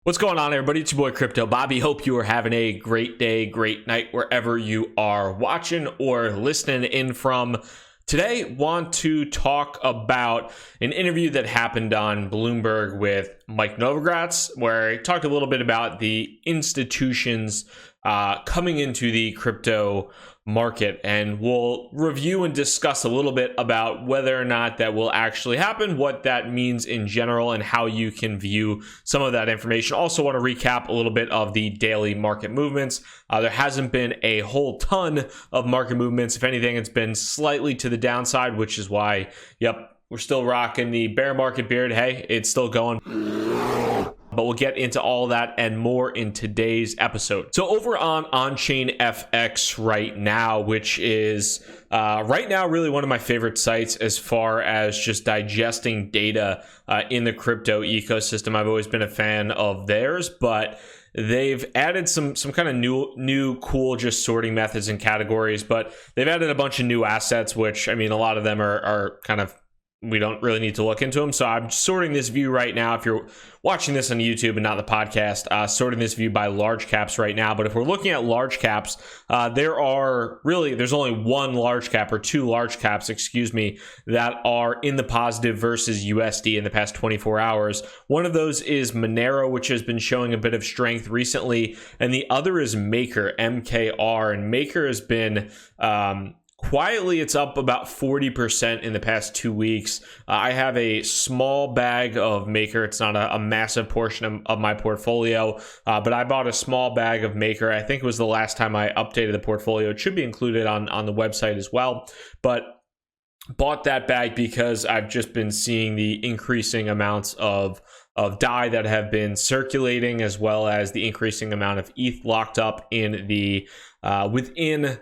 What's going on, everybody? It's your boy Crypto Bobby. Hope you are having a great day, great night, wherever you are watching or listening in from. Today, want to talk about an interview that happened on Bloomberg with Mike Novogratz, where he talked a little bit about the institutions coming into the crypto market, and we'll review and discuss a little bit about whether or not that will actually happen, what that means in general, and how you can view some of that information. Also want to recap a little bit of the daily market movements. There hasn't been a whole ton of market movements. If anything, it's been slightly to the downside, which is why, we're still rocking the bear market beard. Hey, it's still going. But we'll get into all that and more in today's episode. So over on On-Chain FX right now, which is right now really one of my favorite sites as far as just digesting data in the crypto ecosystem. I've always been a fan of theirs, but they've added some kind of new cool just sorting methods and categories. But they've added a bunch of new assets, which, I mean, a lot of them are kind of, we don't really need to look into them. So I'm sorting this view right now. If you're watching this on YouTube and not the podcast, sorting this view by large caps right now. But if we're looking at large caps, there's only one large cap, or two large caps, that are in the positive versus USD in the past 24 hours. One of those is Monero, which has been showing a bit of strength recently. And the other is Maker, MKR. And Maker has been, quietly, it's up about 40% in the past 2 weeks. I have a small bag of Maker. It's not a massive portion of my portfolio, but I bought a small bag of Maker. I think it was the last time I updated the portfolio. It should be included on the website as well, but bought that bag because I've just been seeing the increasing amounts of DAI that have been circulating, as well as the increasing amount of ETH locked up in the within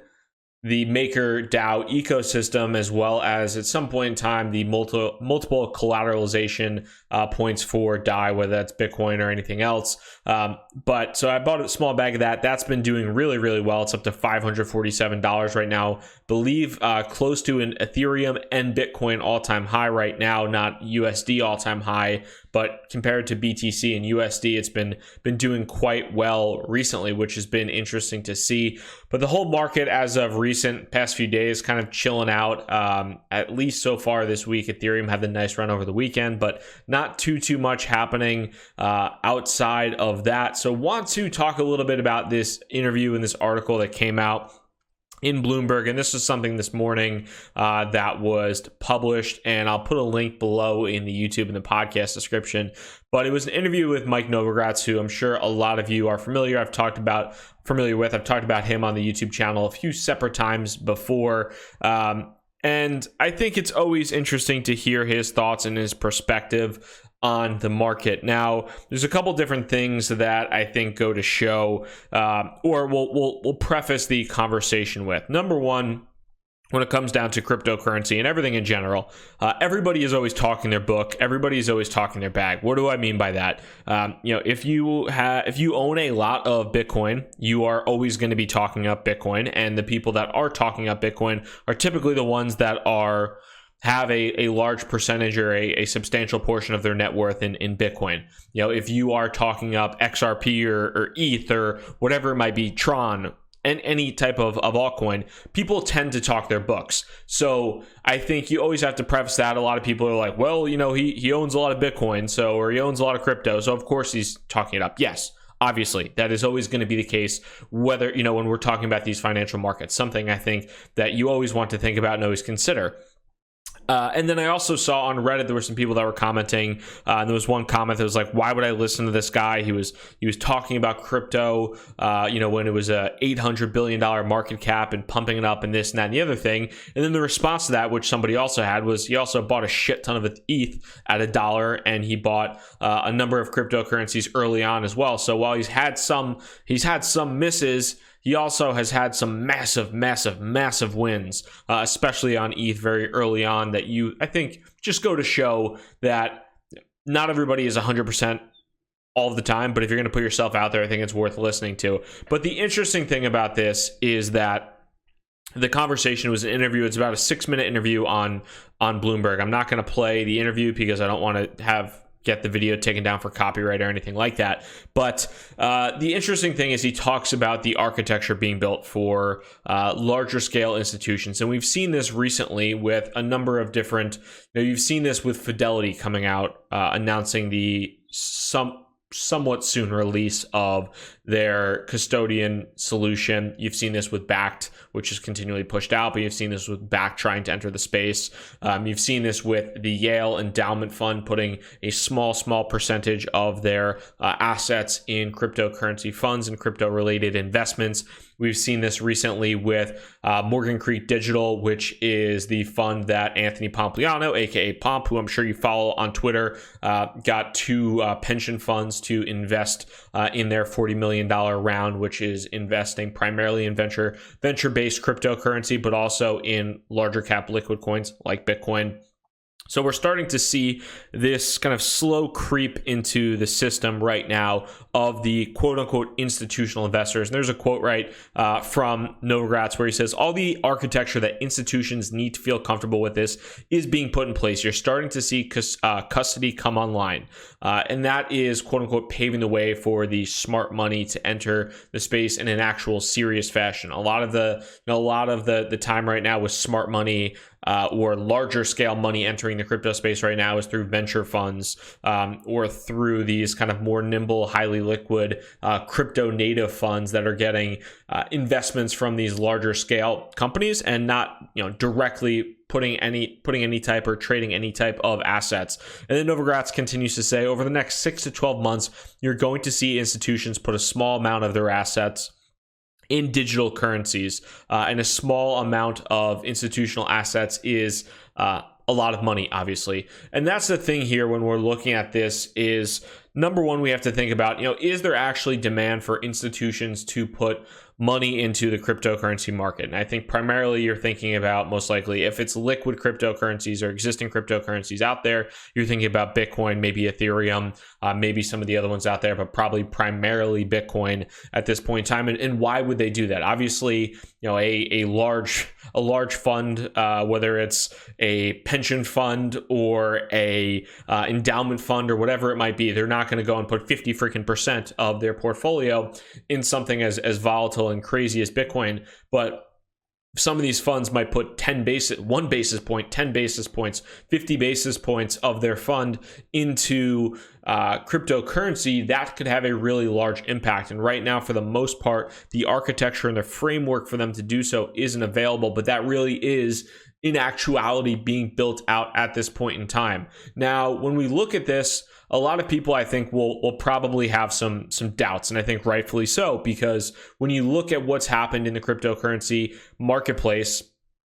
the Maker DAO ecosystem, as well as at some point in time the multiple collateralization points for DAI, whether that's Bitcoin or anything else. But so I bought a small bag of that. That's been doing really, really well. It's up to $547 right now. Believe close to an Ethereum and Bitcoin all-time high right now, not USD all-time high, but compared to BTC and USD, it's been doing quite well recently, which has been interesting to see. But the whole market as of recent past few days kind of chilling out, at least so far this week. Ethereum had the nice run over the weekend, but not too much happening outside of that. So want to talk a little bit about this interview and this article that came out in Bloomberg, and this is something this morning that was published, and I'll put a link below in the YouTube and the podcast description. But it was an interview with Mike Novogratz, who I'm sure a lot of you are familiar. I've talked about him on the YouTube channel a few separate times before. And I think it's always interesting to hear his thoughts and his perspective on the market. Now, there's a couple different things that I think go to show, or we'll preface the conversation with. Number one, when it comes down to cryptocurrency and everything in general, everybody is always talking their book. Everybody is always talking their bag. What do I mean by that? If you own a lot of Bitcoin, you are always going to be talking up Bitcoin, and the people that are talking up Bitcoin are typically the ones that have a large percentage or a substantial portion of their net worth in Bitcoin. If you are talking up XRP or ETH or whatever it might be, Tron, and any type of altcoin, people tend to talk their books. So I think you always have to preface that. A lot of people are like, well, he owns a lot of Bitcoin, or he owns a lot of crypto, so of course he's talking it up. Yes, obviously, that is always going to be the case, whether, when we're talking about these financial markets, something I think that you always want to think about and always consider. And then I also saw on Reddit, there were some people that were commenting, and there was one comment that was like, why would I listen to this guy? He was talking about crypto, when it was a $800 billion market cap and pumping it up and this and that and the other thing. And then the response to that, which somebody also had, was he also bought a shit ton of ETH at $1, and he bought a number of cryptocurrencies early on as well. So while he's had some misses, he also has had some massive wins, especially on ETH very early on, that I think just go to show that not everybody is 100% all of the time, but if you're going to put yourself out there, I think it's worth listening to. But the interesting thing about this is that the conversation was an interview. It's about a 6-minute interview on Bloomberg. I'm not going to play the interview because I don't want to get the video taken down for copyright or anything like that. But the interesting thing is he talks about the architecture being built for larger scale institutions. And we've seen this recently with a number of different, you've seen this with Fidelity coming out, announcing the somewhat soon release of their custodian solution. You've seen this with Bakkt, which is continually pushed out, but you've seen this with Bakkt trying to enter the space. You've seen this with the Yale Endowment Fund putting a small percentage of their assets in cryptocurrency funds and crypto-related investments. We've seen this recently with Morgan Creek Digital, which is the fund that Anthony Pompliano, aka Pomp, who I'm sure you follow on Twitter, got two pension funds to invest in their $40 million round, which is investing primarily in venture-based cryptocurrency, but also in larger cap liquid coins like Bitcoin. So we're starting to see this kind of slow creep into the system right now of the quote unquote institutional investors. And there's a quote from Novogratz where he says, all the architecture that institutions need to feel comfortable with this is being put in place. You're starting to see custody come online. And that is quote unquote paving the way for the smart money to enter the space in an actual serious fashion. A lot of the time right now with smart money or larger scale money entering the crypto space right now is through venture funds or through these kind of more nimble, highly liquid crypto native funds that are getting investments from these larger scale companies and not directly putting any type or trading any type of assets. And then Novogratz continues to say, over the next 6 to 12 months, you're going to see institutions put a small amount of their assets in digital currencies, and a small amount of institutional assets is a lot of money, obviously. And that's the thing here when we're looking at this is, number one, we have to think about, is there actually demand for institutions to put money into the cryptocurrency market? And I think primarily you're thinking about, most likely, if it's liquid cryptocurrencies or existing cryptocurrencies out there, you're thinking about Bitcoin, maybe Ethereum, maybe some of the other ones out there, but probably primarily Bitcoin at this point in time. And why would they do that? Obviously, a large fund, whether it's a pension fund or a endowment fund or whatever it might be, they're not going to go and put 50% of their portfolio in something as volatile and crazy as Bitcoin. But some of these funds might put 1 basis point, 10 basis points, 50 basis points of their fund into cryptocurrency. That could have a really large impact. And right now, for the most part, the architecture and the framework for them to do so isn't available, but that really is in actuality being built out at this point in time. Now, when we look at this, a lot of people, I think, will probably have some doubts, and I think rightfully so, because when you look at what's happened in the cryptocurrency marketplace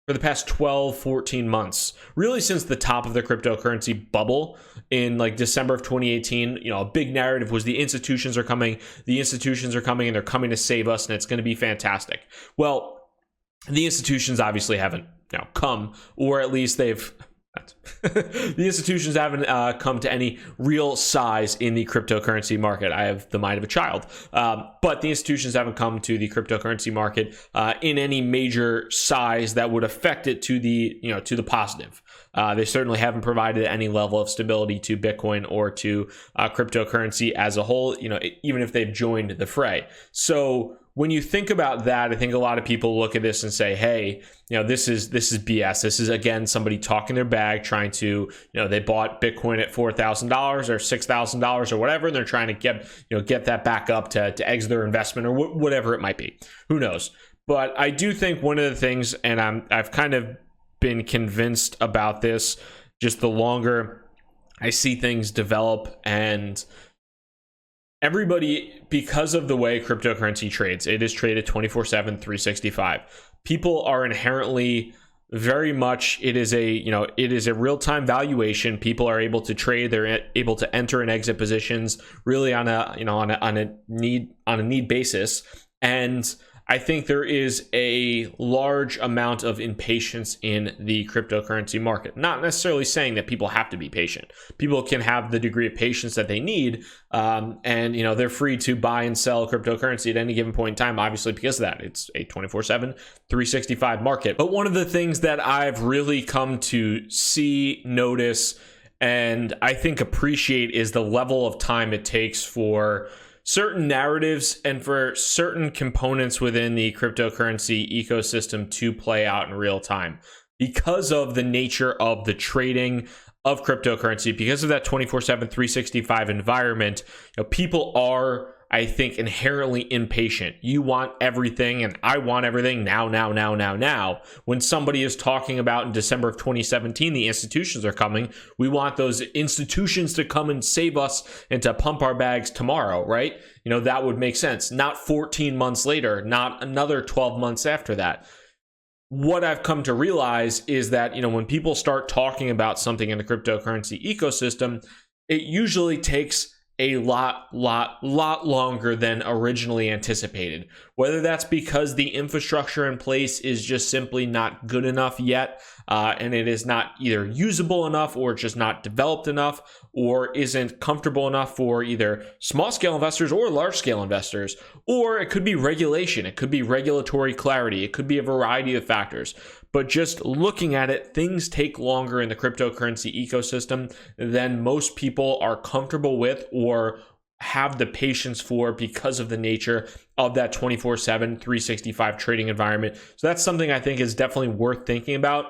for the past 12, 14 months, really since the top of the cryptocurrency bubble in like December of 2018, a big narrative was the institutions are coming, and they're coming to save us, and it's going to be fantastic. Well, the institutions obviously haven't come, or at least they've the institutions haven't come to any real size in the cryptocurrency market. I have the mind of a child, but the institutions haven't come to the cryptocurrency market in any major size that would affect it to the positive. They certainly haven't provided any level of stability to Bitcoin or to cryptocurrency as a whole, even if they've joined the fray. So when you think about that, I think a lot of people look at this and say, hey, this is BS. This is, again, somebody talking their bag, trying to, they bought Bitcoin at $4,000 or $6,000 or whatever, and they're trying to get that back up to exit their investment or whatever it might be. Who knows? But I do think one of the things, and I've kind of been convinced about this just the longer I see things develop, and everybody, because of the way cryptocurrency trades, it is traded 24/7, 365. People are inherently very much, it is a real-time valuation. People are able to trade, they're able to enter and exit positions really on a need basis. And I think there is a large amount of impatience in the cryptocurrency market. Not necessarily saying that people have to be patient. People can have the degree of patience that they need, and they're free to buy and sell cryptocurrency at any given point in time, obviously because of that. It's a 24/7, 365 market. But one of the things that I've really come to see, notice, And I think appreciate is the level of time it takes for certain narratives and for certain components within the cryptocurrency ecosystem to play out in real time. Because of the nature of the trading of cryptocurrency, because of that 24/7, 365 environment, people are, I think, inherently impatient. You want everything, and I want everything now. When somebody is talking about in December of 2017, the institutions are coming, we want those institutions to come and save us and to pump our bags tomorrow, right? That would make sense. Not 14 months later, not another 12 months after that. What I've come to realize is that, when people start talking about something in the cryptocurrency ecosystem, it usually takes a lot longer than originally anticipated. Whether that's because the infrastructure in place is just simply not good enough yet, and it is not either usable enough or just not developed enough, or isn't comfortable enough for either small scale investors or large scale investors, or it could be regulation, it could be regulatory clarity, it could be a variety of factors. But just looking at it, things take longer in the cryptocurrency ecosystem than most people are comfortable with or have the patience for because of the nature of that 24/7, 365 trading environment. So that's something I think is definitely worth thinking about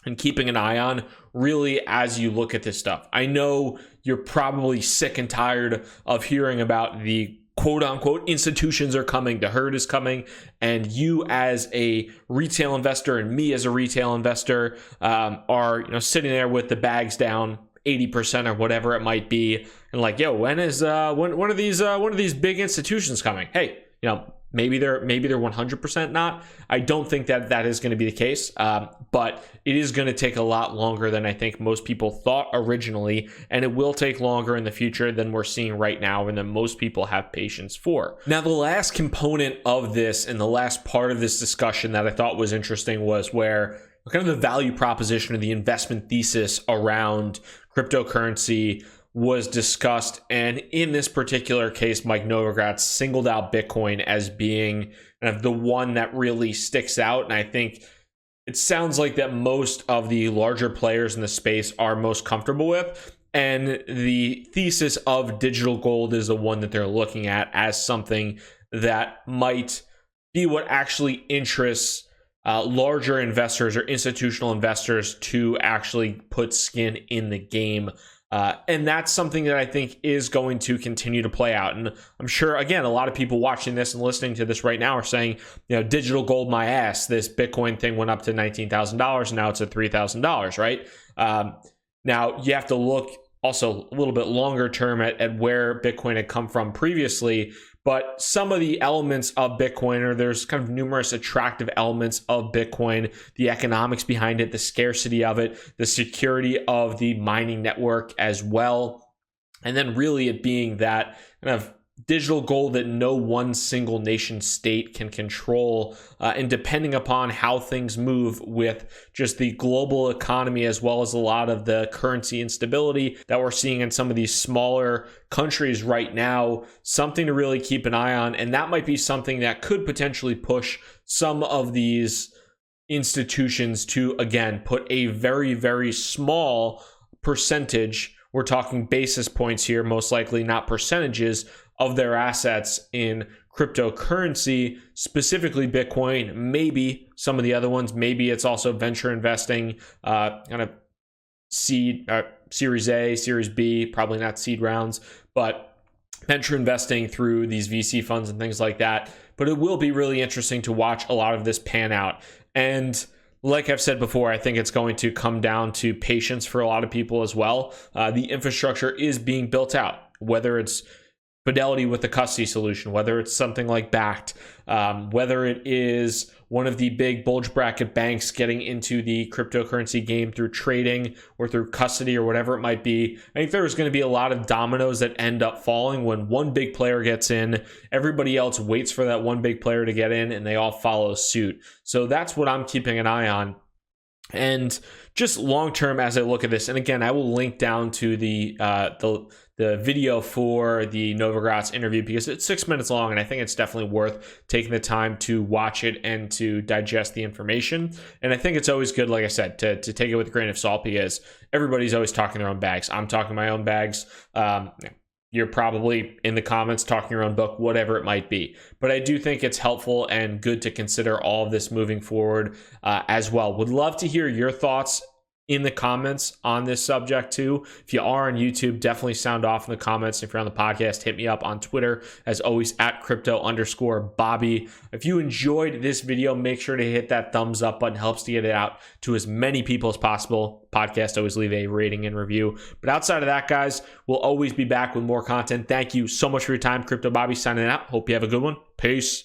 and keeping an eye on really as you look at this stuff. I know you're probably sick and tired of hearing about the quote unquote institutions are coming, the herd is coming, and you as a retail investor and me as a retail investor are sitting there with the bags down 80% or whatever it might be, and like, when are these big institutions coming? Hey, maybe they're 100% not. I don't think that is going to be the case, but it is going to take a lot longer than I think most people thought originally, and it will take longer in the future than we're seeing right now and that most people have patience for. Now, the last component of this and the last part of this discussion that I thought was interesting was where kind of the value proposition of the investment thesis around cryptocurrency was discussed. And in this particular case, Mike Novogratz singled out Bitcoin as being kind of the one that really sticks out. And I think it sounds like that most of the larger players in the space are most comfortable with. And the thesis of digital gold is the one that they're looking at as something that might be what actually interests larger investors or institutional investors to actually put skin in the game. And that's something that I think is going to continue to play out. And I'm sure, again, a lot of people watching this and listening to this right now are saying, digital gold my ass. This Bitcoin thing went up to $19,000 and now it's at $3,000, right? Now, you have to look also a little bit longer term at where Bitcoin had come from previously. But some of the elements of Bitcoin, or there's kind of numerous attractive elements of Bitcoin, the economics behind it, the scarcity of it, the security of the mining network as well. And then really it being that kind of digital gold that no one single nation state can control, and depending upon how things move with just the global economy, as well as a lot of the currency instability that we're seeing in some of these smaller countries right now, something to really keep an eye on. And that might be something that could potentially push some of these institutions to, again, put a very, very small percentage, we're talking basis points here, most likely not percentages, of their assets in cryptocurrency, specifically Bitcoin, maybe some of the other ones. Maybe it's also venture investing, kind of seed, Series A, Series B, probably not seed rounds, but venture investing through these VC funds and things like that. But it will be really interesting to watch a lot of this pan out. And like I've said before, I think it's going to come down to patience for a lot of people as well. The infrastructure is being built out, whether it's Fidelity with the custody solution, whether it's something like Backed, whether it is one of the big bulge bracket banks getting into the cryptocurrency game through trading or through custody or whatever it might be. I think there's going to be a lot of dominoes that end up falling when one big player gets in. Everybody else waits for that one big player to get in and they all follow suit. So that's what I'm keeping an eye on. And just long term, as I look at this, and again, I will link down to the video for the Novogratz interview because it's 6 minutes long, and I think it's definitely worth taking the time to watch it and to digest the information. And I think it's always good, like I said, to take it with a grain of salt because everybody's always talking their own bags. I'm talking my own bags. You're probably in the comments talking your own book, whatever it might be. But I do think it's helpful and good to consider all of this moving forward as well. Would love to hear your thoughts in the comments on this subject too. If you are on YouTube, definitely sound off in the comments. If you're on the podcast, hit me up on Twitter, as always, at @crypto_Bobby. If you enjoyed this video, make sure to hit that thumbs up button. Helps to get it out to as many people as possible. Podcast, always leave a rating and review. But outside of that, guys, we'll always be back with more content. Thank you so much for your time. Crypto Bobby signing out. Hope you have a good one. Peace.